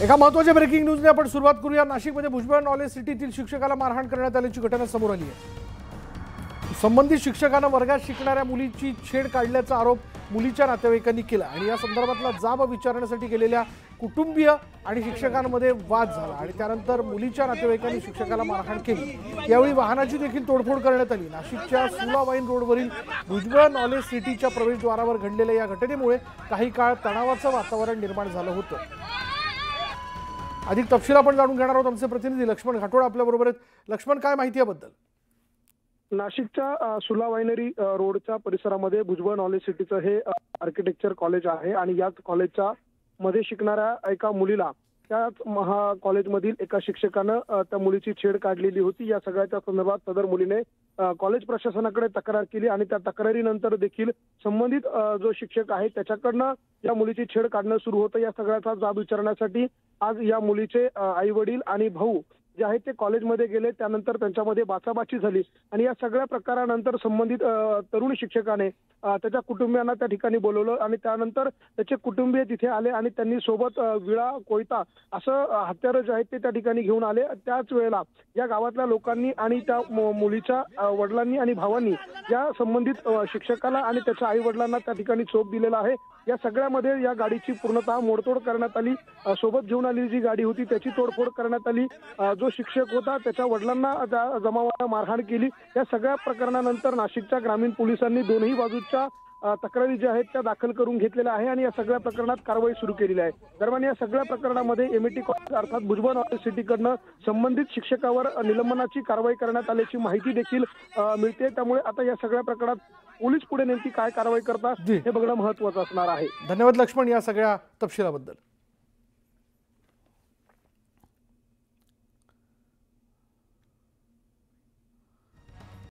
एका महत्त्वाच्या ब्रेकिंग न्यूजने आपण सुरुवात करूया। नाशिकमध्ये भुजबळ नॉलेज सिटीतील शिक्षकाला मारहाण करण्यात आल्याची घटना समोर आली आहे। संबंधित शिक्षकानं वर्गात शिकणाऱ्या मुलीची छेड काढल्याचा आरोप मुलीच्या नातेवाईकांनी केला आणि या संदर्भातला जाब विचारण्यासाठी गेलेल्या कुटुंबीय आणि शिक्षकांमध्ये वाद झाला आणि त्यानंतर मुलीच्या नातेवाईकांनी शिक्षकाला मारहाण केली। यावेळी वाहनाची देखील तोडफोड करण्यात आली। नाशिकच्या सुला वाईन रोडवरील भुजबळ नॉलेज सिटीच्या प्रवेशद्वारावर घडलेल्या या घटनेमुळे काही काळ तणावाचं वातावरण निर्माण झालं होतं। अधिक तपशील आपण जाणून घेणार आहोत। आमचे प्रतिनिधी लक्ष्मण घाटोळ आपल्या बरोबर आहेत। लक्ष्मण, काय माहिती याबद्दल? नाशिकच्या सुला वायनरी रोडच्या परिसरामध्ये भुजबळ नॉलेज सिटीचं हे आर्किटेक्चर कॉलेज आहे आणि याच कॉलेजच्या मध्ये शिकणाऱ्या एका मुलीला त्याच कॉलेजमधील एका शिक्षकानं त्या मुलीची छेड काढलेली होती। या सगळ्याच्या संदर्भात सदर मुलीने कॉलेज प्रशासनाकडे तक्रार केली आणि त्या तक्रारीनंतर देखील संबंधित जो शिक्षक आहे त्याच्याकडनं या मुलीची छेड काढणं सुरू होतं। या सगळ्याचा जाब विचारण्यासाठी आज या मुलीचे आई वडील आणि भाऊ जे आहेत ते कॉलेजमध्ये गेले। त्यानंतर त्यांच्यामध्ये बाचाबाची झाली आणि या सगळ्या प्रकारानंतर संबंधित तरुण शिक्षकाने त्याच्या कुटुंबियांना त्या ठिकाणी बोलवलं आणि त्यानंतर त्याचे कुटुंबीय तिथे आले आणि त्यांनी सोबत विळा, कोयता असं हत्यारं जे आहेत ते त्या ठिकाणी घेऊन आले। त्याच वेळेला या गावातल्या लोकांनी आणि त्या मुलीच्या वडिलांनी आणि भावांनी या संबंधित शिक्षकाला आणि त्याच्या आई वडिलांना त्या ठिकाणी चोप दिलेला आहे। या सगळ्यामध्ये या गाडीची पूर्णतः मोडतोड करण्यात आली। सोबत घेऊन आलेली जी गाडी होती त्याची तोडफोड करण्यात आली। जो शिक्षक होता त्याच्या वडिलांना जमावाला मारहाण केली। या सगळ्या प्रकरणानंतर नाशिकच्या ग्रामीण पोलिसांनी दोन्ही बाजूच्या तक्रारी ज्या आहेत त्या दाखल करून घेतलेल्या आहे आणि या सगळ्या प्रकरणात कारवाई सुरू केलेली आहे। दरम्यान या सगळ्या प्रकरणामध्ये एमईटी कॉलेज अर्थात भुजबळ नॉलेज सिटीकडनं संबंधित शिक्षकावर निलंबनाची कारवाई करण्यात आल्याची माहिती देखील मिळते। त्यामुळे आता या सगळ्या प्रकरणात पोलीस पुढे नेमकी काय कारवाई करतात हे बघणं महत्त्वाचं असणार आहे। धन्यवाद लक्ष्मण या सगळ्या तपशिलाबद्दल।